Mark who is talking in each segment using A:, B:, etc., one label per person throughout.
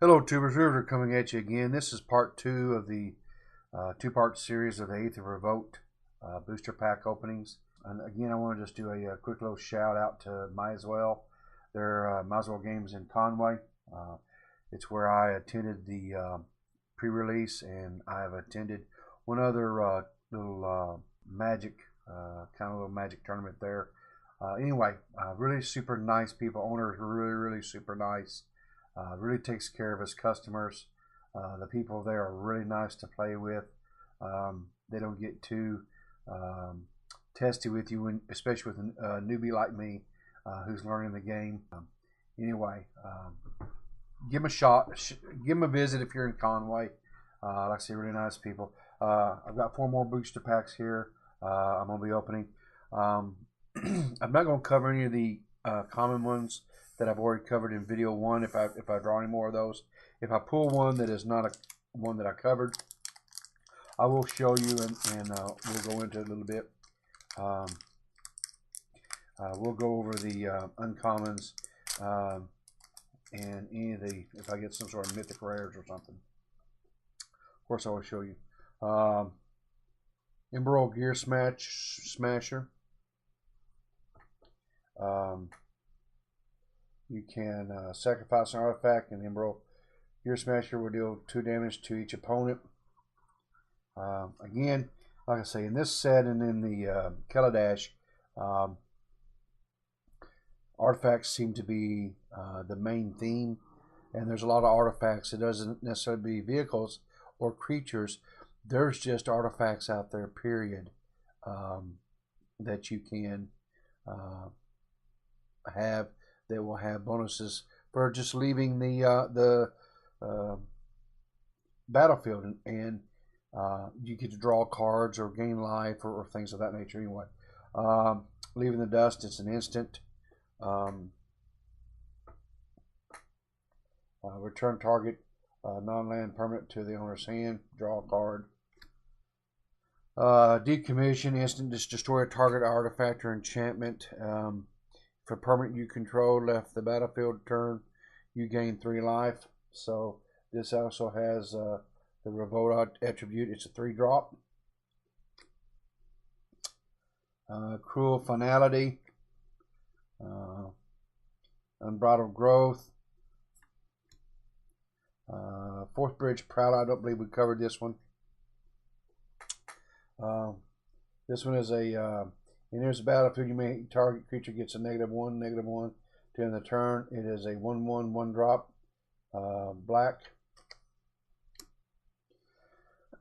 A: Hello tubers, Riverter coming at you again. This is part 2 of the two-part series of the Aether Revolt booster pack openings. And again, I want to just do a quick little shout out to Mizewell. Their Mizewell games in Conway. It's where I attended the pre-release, and I have attended one other little magic, kind of little magic tournament there. Anyway, really super nice people. Owners are really super nice. Really takes care of his customers. The people there are really nice to play with. They don't get too testy with you, especially with a newbie like me who's learning the game. Anyway, give them a shot. Give them a visit if you're in Conway. Like I say, really nice people. I've got 4 more booster packs here. I'm going to be opening. I'm not going to cover any of the common ones that I've already covered in video 1. If I draw any more of those, if I pull one that is not one that I covered, I will show you, and we'll go into it a little bit. We'll go over the uncommons and any of the, if I get some sort of mythic rares or something. Of course, I will show you. Emerald Gear Smasher. You can sacrifice an artifact, and Emerald Gear Smasher will deal 2 damage to each opponent. Again, like I say, in this set and in the Kaladesh, artifacts seem to be the main theme, and there's a lot of artifacts. It doesn't necessarily be vehicles or creatures. There's just artifacts out there, period, that you can have, that will have bonuses for just leaving the battlefield, and you get to draw cards or gain life or things of that nature. Anyway, leaving the dust, it's an instant. Return target non-land permanent to the owner's hand. Draw a card. Decommission, instant, just destroy a target artifact or enchantment. For permanent you control left the battlefield turn, you gain 3 life. So this also has the Revolt attribute. It's a 3-drop. Cruel Finality. Unbridled Growth. Fourth Bridge Prowler. I don't believe we covered this one. This one is a enters the battlefield, you may target creature gets a -1/-1 to end the turn. It is a 1/1 1-drop black.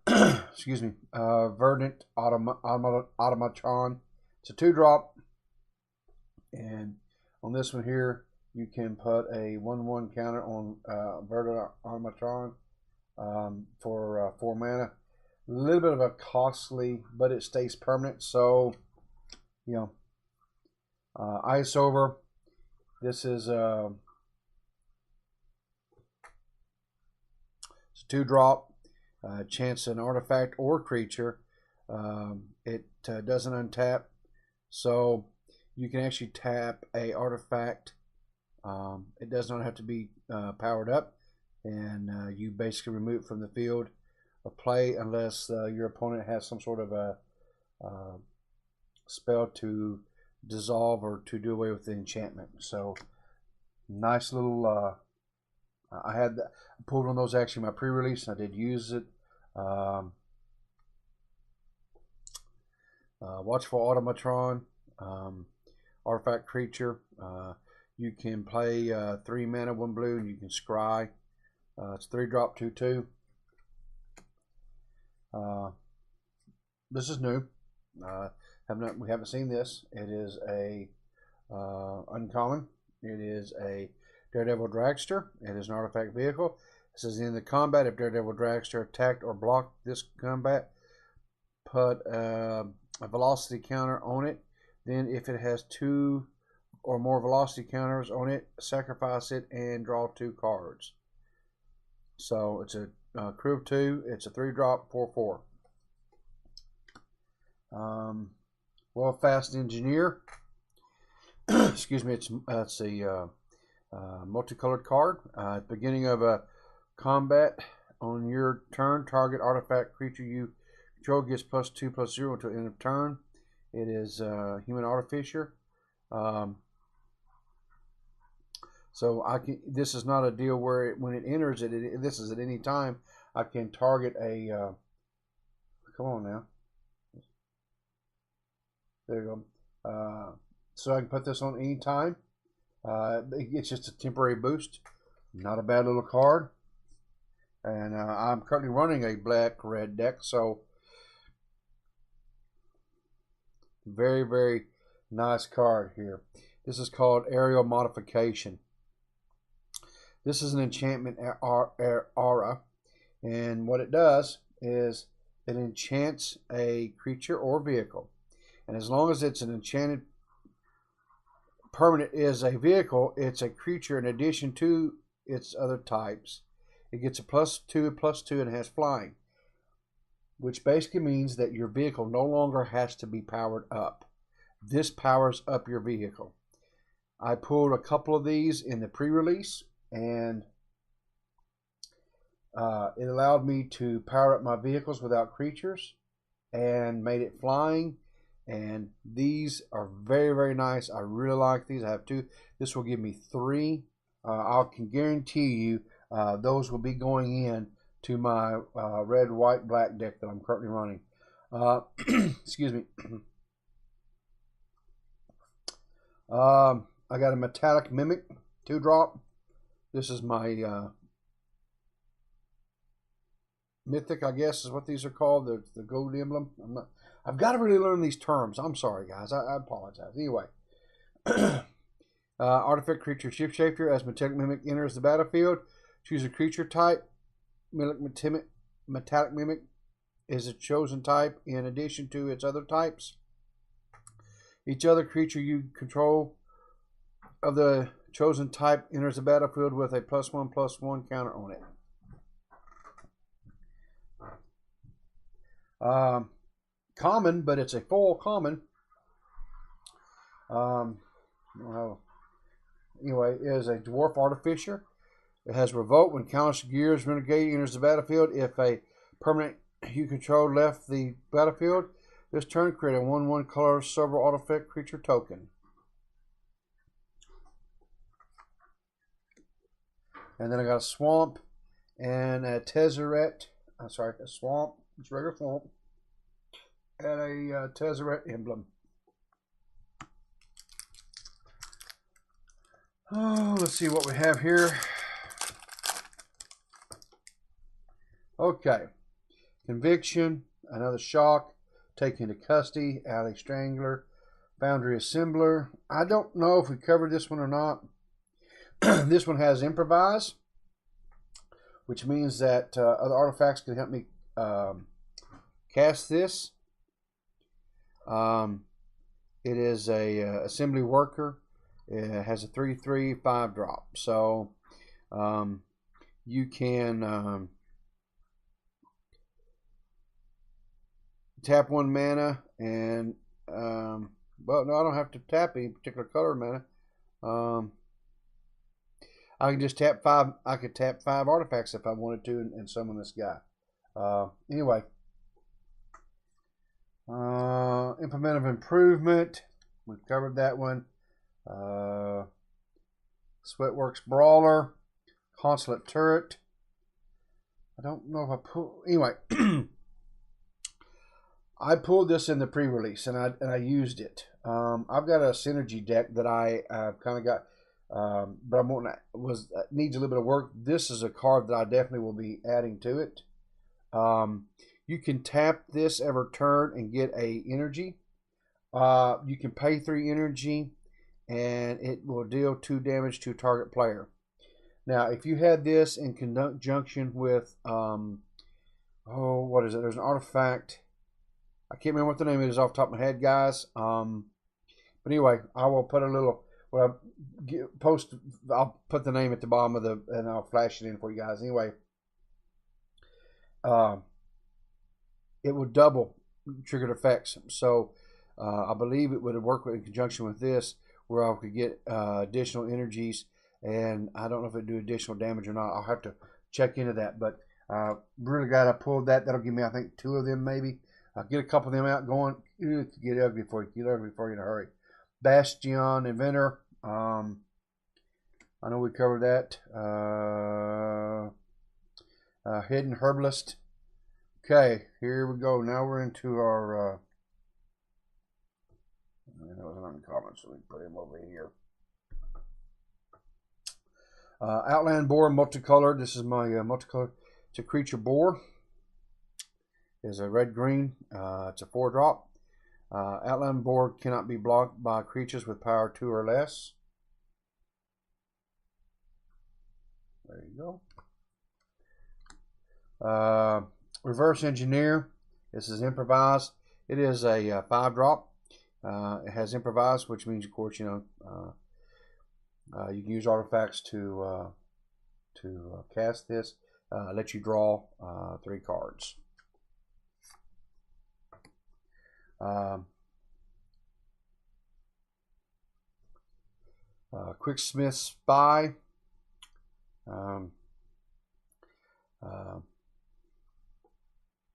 A: Excuse me. Verdant Automatron. It's a 2-drop, and on this one here, you can put a 1/1 counter on Verdant Automatron for 4 mana. A little bit of a costly, but it stays permanent. So, you know, ice over. This is it's a 2-drop. Chance an artifact or creature. It doesn't untap, so you can actually tap a artifact. It does not have to be powered up, and you basically remove it from the field of play unless your opponent has some sort of a spell to dissolve or to do away with the enchantment. So nice little I pulled one of those actually in my pre-release, and I did use it. Watchful Automatron, artifact creature. You can play 3 mana, 1 blue, and you can scry. It's 3-drop 2/2. This is new. We haven't seen this. It is a uncommon. It is a Daredevil Dragster. It is an artifact vehicle. It says in the combat, if Daredevil Dragster attacked or blocked this combat, put a velocity counter on it. Then if it has 2 or more velocity counters on it, sacrifice it and draw 2 cards. So it's a crew of 2. It's a 3-drop 4/4. Well, Fast Engineer. Excuse me. It's a multicolored card. Beginning of a combat on your turn, target artifact creature you control gets +2/+0 until end of turn. It is Human Artificer. So I can. This is not a deal where when it enters it. This is at any time. I can target a. Come on now. There you go. So I can put this on any time. It's just a temporary boost. Not a bad little card. And I'm currently running a black-red deck, so very, very nice card here. This is called Aerial Modification. This is an enchantment aura, and what it does is it enchants a creature or vehicle. And as long as it's an enchanted permanent is a vehicle, it's a creature in addition to its other types. It gets a +2/+2 and has flying, which basically means that your vehicle no longer has to be powered up. This powers up your vehicle. I pulled a couple of these in the pre-release, and it allowed me to power up my vehicles without creatures and made it flying. And these are very, very nice. I really like these. I have two. This will give me 3. I can guarantee you those will be going in to my red, white, black deck that I'm currently running. Excuse me. I got a Metallic Mimic 2-drop. This is my Mythic, I guess, is what these are called. The gold emblem. I've got to really learn these terms. I'm sorry, guys. I apologize. Anyway, artifact creature shapeshifter. As Metallic Mimic enters the battlefield, choose a creature type. Metallic Mimic is a chosen type in addition to its other types. Each other creature you control of the chosen type enters the battlefield with a +1/+1 counter on it. Common, but it's a full common. Anyway, is a Dwarf Artificer. It has Revolt. When Countless Gears Renegade enters the battlefield, if a permanent you control left the battlefield, this turn create a 1/1 color silver artifact creature token. And then I got a Swamp and a Tezzeret. I'm sorry, a Swamp. It's a regular Swamp. And a Tezzeret emblem. Oh, let's see what we have here. Okay. Conviction, another Shock, Taken to Custody, Alley Strangler, Foundry Assembler. I don't know if we covered this one or not. This one has Improvise, which means that other artifacts can help me cast this. It is a assembly worker. It has a 3/3 5-drop. So you can tap 1 mana and well, no, I don't have to tap any particular color mana. I can just tap 5. I could tap 5 artifacts if I wanted to and summon this guy. Anyway. Implement of Improvement. We've covered that one. Sweatworks Brawler. Consulate Turret. I don't know if I pull. Anyway. I pulled this in the pre-release and I used it. I've got a synergy deck that I kind of got, but I'm wanting needs a little bit of work. This is a card that I definitely will be adding to it. You can tap this every turn and get a energy. You can pay 3 energy, and it will deal 2 damage to a target player. Now, if you had this in conjunction with, what is it? There's an artifact. I can't remember what the name is off the top of my head, guys. But anyway, I will put a little. When I post, I'll put the name at the bottom of the, and I'll flash it in for you guys. Anyway, it will double triggered effects. So I believe it would work in conjunction with this, where I could get additional energies, and I don't know if it do additional damage or not. I'll have to check into that, but really glad I pulled that. That'll give me, I think, 2 of them maybe. I'll get a couple of them out going. Get ugly for you. Get ugly for you in a hurry. Bastion Inventor. I know we covered that. Hidden Herbalist. Okay, here we go. Now we're into our. That was an uncommon, so we put him over here. Outland Boar Multicolored. This is my multicolored. It's a creature boar. It's a red-green. It's a 4-drop. Outland Boar cannot be blocked by creatures with power 2 or less. There you go. Reverse Engineer. This is improvised. It is a 5-drop. It has improvised, which means, of course, you know, you can use artifacts to cast this. Let you draw 3 cards. Quicksmith Spy.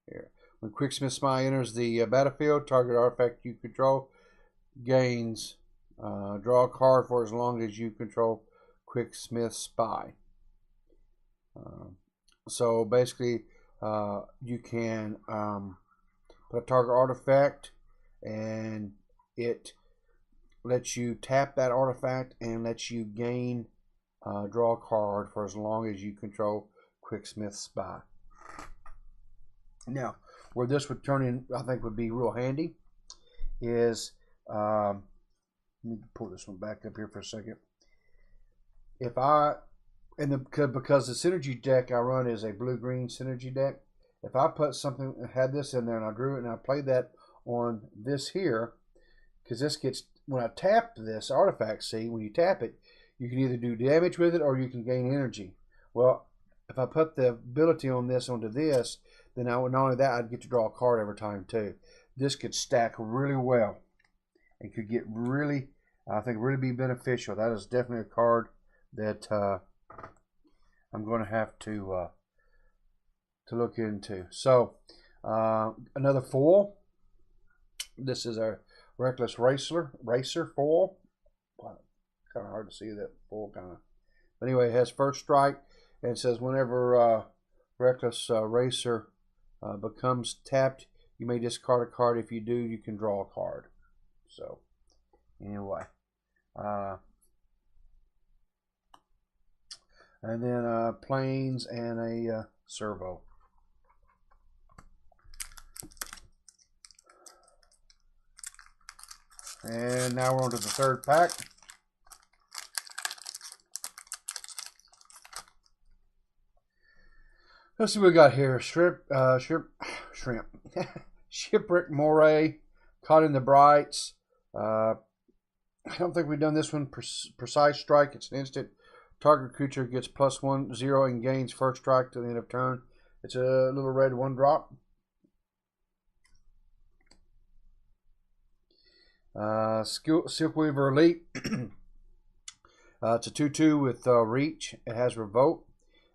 A: Here. When Quicksmith Spy enters the battlefield, target artifact you control gains draw a card for as long as you control Quicksmith Spy. So basically, you can put a target artifact, and it lets you tap that artifact and lets you gain draw a card for as long as you control Quicksmith Spy. Now, where this would turn in, I think, would be real handy is, let me pull this one back up here for a second. If I, because the synergy deck I run is a blue-green synergy deck, if I put something, had this in there and I drew it and I played that on this here, because this gets, when I tap this artifact, see, when you tap it, you can either do damage with it or you can gain energy. Well, if I put the ability on this onto this, then I would, not only that, I'd get to draw a card every time too. This could stack really well and could get really, I think, really be beneficial. That is definitely a card that I'm going to have to look into. So another foil. This is a Reckless Racer foil. Kind of hard to see that foil kind of. But anyway, it has first strike, and it says whenever Reckless Racer becomes tapped, you may discard a card. If you do, you can draw a card. So anyway, and then planes and a servo. And now we're on to the 3rd pack. Let's see what we got here. Shrimp. Shipwreck Moray, Caught in the Brights. I don't think we've done this one. Precise Strike. It's an instant. Target creature gets +1/0 and gains first strike to the end of turn. It's a little red 1-drop. Silkweaver Elite. It's a 2/2 with reach. It has Revolt.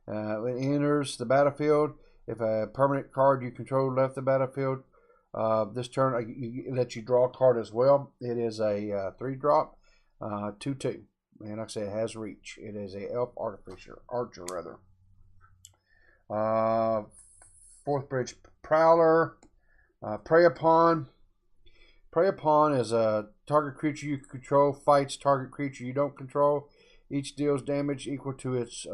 A: When it enters the battlefield, if a permanent card you control left the battlefield, this turn it lets you draw a card as well. It is a 3-drop, 2/2, and like I say, it has reach. It is a elf archer rather. 4th Bridge Prowler. Prey Upon. Prey Upon is a target creature you control fights target creature you don't control. Each deals damage equal to its.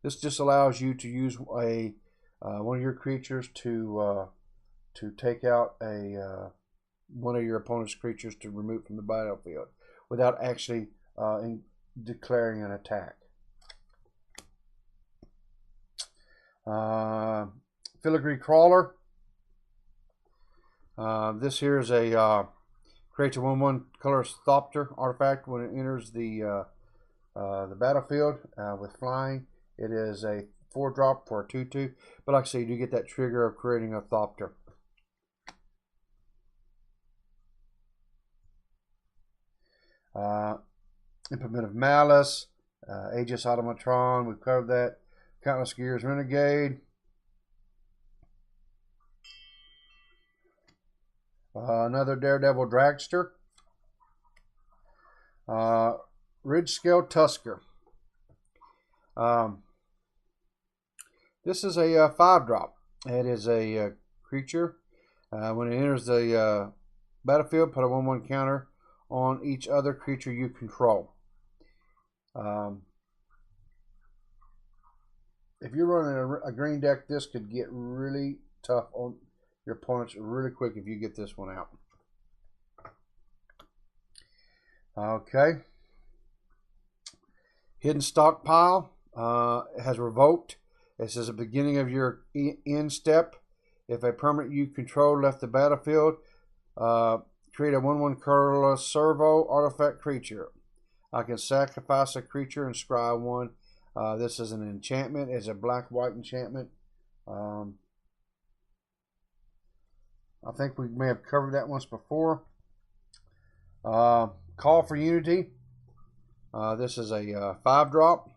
A: This just allows you to use a one of your creatures to take out a one of your opponent's creatures to remove from the battlefield without actually declaring an attack. Filigree Crawler. This here is a creates a 1/1 color Thopter artifact when it enters the battlefield with flying. It is a 4-drop for a 2/2, but like I say, you do get that trigger of creating a Thopter. Implement of Malice, Aegis Automatron, we've covered that. Countless Gears Renegade. Another Daredevil Dragster. Ridge Scale Tusker. This is a 5-drop. It is a creature. When it enters the battlefield, put a 1/1 counter on each other creature you control. If you're running a green deck, this could get really tough on your opponents really quick if you get this one out. Okay. Hidden Stockpile. It has Revolt. It says at the beginning of your end step, if a permanent you control left the battlefield, create a 1/1 colorless servo artifact creature. I can sacrifice a creature and scry one. This is an enchantment. It's a black-white enchantment. I think we may have covered that once before. Call for Unity. This is a 5-drop.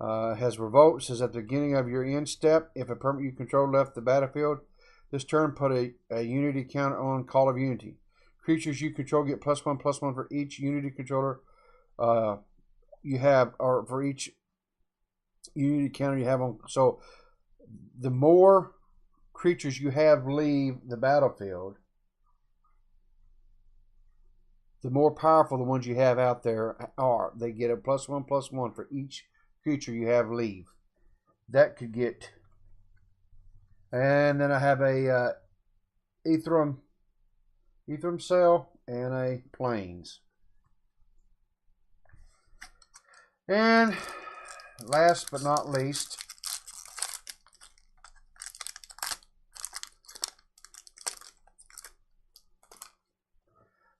A: Has Revolt. Says at the beginning of your end step, if a permanent you control left the battlefield, this turn put a Unity counter on Call of Unity. Creatures you control get +1/+1 for each Unity controller you have, or for each Unity counter you have on. So the more creatures you have leave the battlefield, the more powerful the ones you have out there are. They get a +1/+1 for each creature you have leave. That could get. And then I have a Aether Cell and a Plains. And last but not least,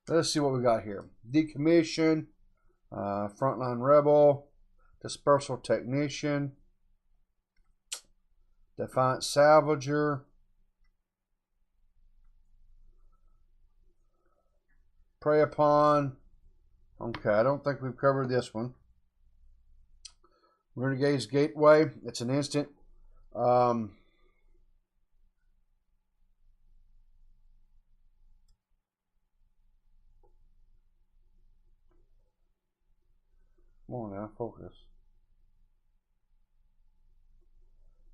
A: let's see what we got here. Decommission, Frontline Rebel, Dispersal Technician, Defiant Salvager, Prey Upon. Okay, I don't think we've covered this one. Renegade's Gateway. It's an instant. Come on now, focus.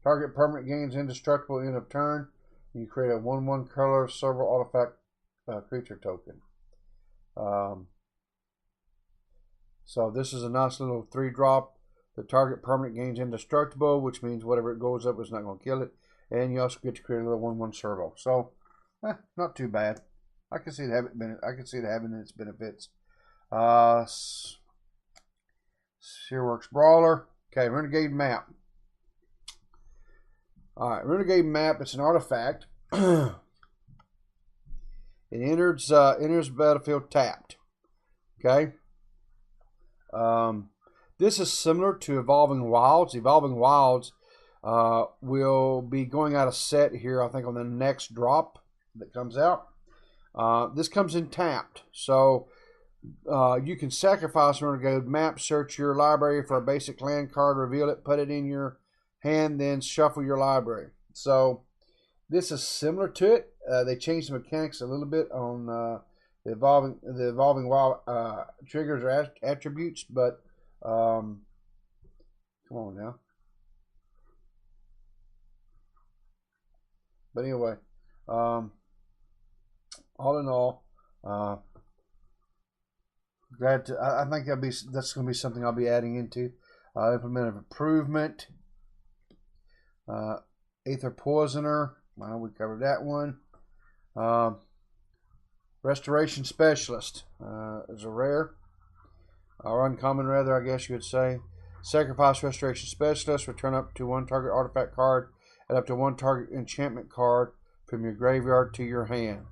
A: Target permanent gains indestructible end of turn. You create a 1/1 color servo artifact creature token. So this is a nice little 3-drop. The target permanent gains indestructible, which means whatever it goes up is not going to kill it. And you also get to create a little 1/1 servo. So, not too bad. I can see it having its benefits. Searworks Brawler. Okay, Renegade Map. Alright, Renegade Map, it's an artifact. It enters battlefield tapped. Okay. This is similar to Evolving Wilds. Evolving Wilds will be going out of set here, I think, on the next drop that comes out. This comes in tapped. So you can sacrifice Renegade Map, search your library for a basic land card, reveal it, put it in your hand, then shuffle your library. So this is similar to it. They changed the mechanics a little bit on the evolving wild triggers or attributes, but come on now. But anyway, all in all, glad to. I think that's going to be something I'll be adding into. Implement of improvement. Aether Poisoner. Well, we covered that one. Restoration Specialist is a rare, or uncommon rather, I guess you would say. Sacrifice Restoration Specialist. Return up to 1 target artifact card and up to 1 target enchantment card from your graveyard to your hand.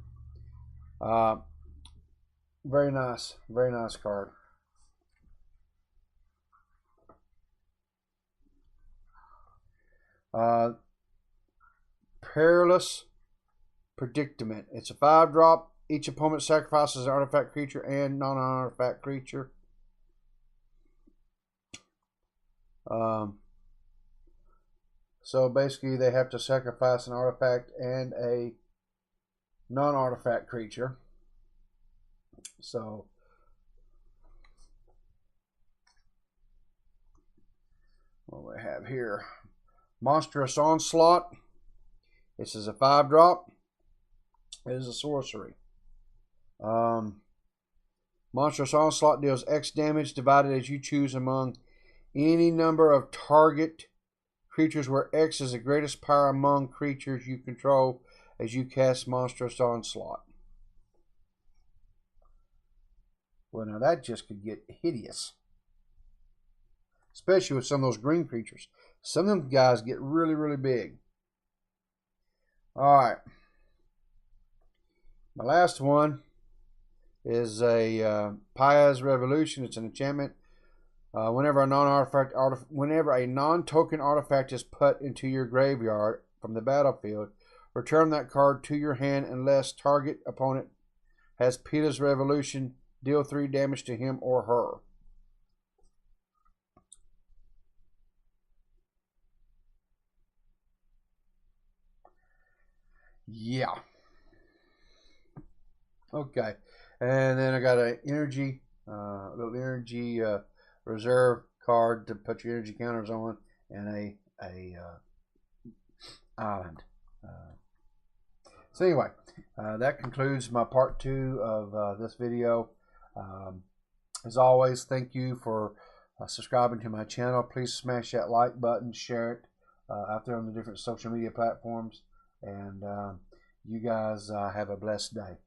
A: Very nice card. Perilous Predicament. It's a 5-drop. Each opponent sacrifices an artifact creature and non-artifact creature. So basically they have to sacrifice an artifact and a non-artifact creature. So what do we have here? Monstrous Onslaught. This is a 5-drop. It is a sorcery. Monstrous Onslaught deals X damage divided as you choose among any number of target creatures where X is the greatest power among creatures you control as you cast Monstrous Onslaught. Well, now that just could get hideous. Especially with some of those green creatures. Some of them guys get really, really big. Alright. My last one is a Pia's Revolution. It's an enchantment. Whenever a non-token artifact is put into your graveyard from the battlefield, return that card to your hand unless target opponent has Pia's Revolution. Deal 3 damage to him or her. Yeah. Okay. And then I got a little energy reserve card to put your energy counters on, and a island. So anyway, that concludes my part 2 of this video. As always, thank you for subscribing to my channel. Please smash that like button, share it out there on the different social media platforms, and you guys have a blessed day.